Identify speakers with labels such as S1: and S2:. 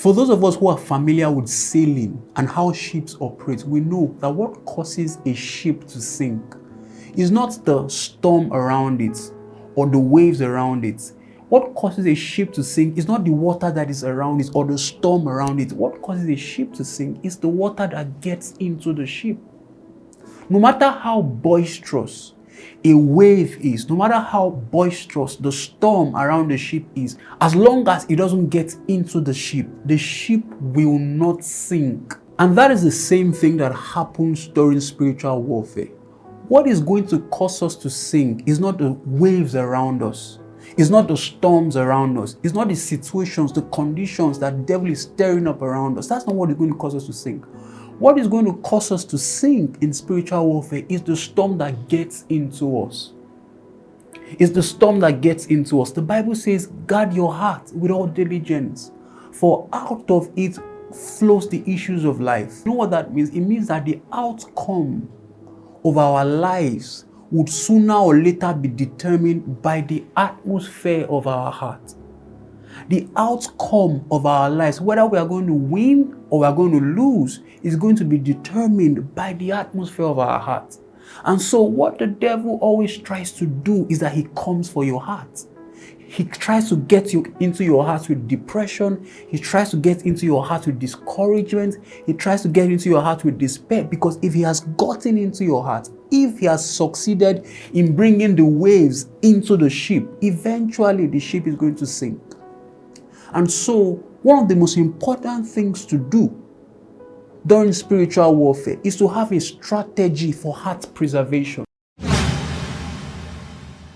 S1: For those of us who are familiar with sailing and how ships operate, we know that what causes a ship to sink is not the storm around it or the waves around it. What causes a ship to sink is not the water that is around it or the storm around it. What causes a ship to sink is the water that gets into the ship. No matter how boisterous a wave is, no matter how boisterous the storm around the ship is, as long as it doesn't get into the ship will not sink. And that is the same thing that happens during spiritual warfare. What is going to cause us to sink is not the waves around us. It's not the storms around us. It's not the situations, the conditions that the devil is stirring up around us. That's not what is going to cause us to sink. What is going to cause us to sink in spiritual warfare is the storm that gets into us. It's the storm that gets into us. The Bible says, guard your heart with all diligence, for out of it flows the issues of life. You know what that means? It means that the outcome of our lives would sooner or later be determined by the atmosphere of our heart. The outcome of our lives, whether we are going to win or we are going to lose, is going to be determined by the atmosphere of our heart. And so what the devil always tries to do is that he comes for your heart. He tries to get you into your heart with depression. He tries to get into your heart with discouragement. He tries to get into your heart with despair, because if he has gotten into your heart, if he has succeeded in bringing the waves into the ship, eventually the ship is going to sink. And so one of the most important things to do during spiritual warfare is to have a strategy for heart preservation.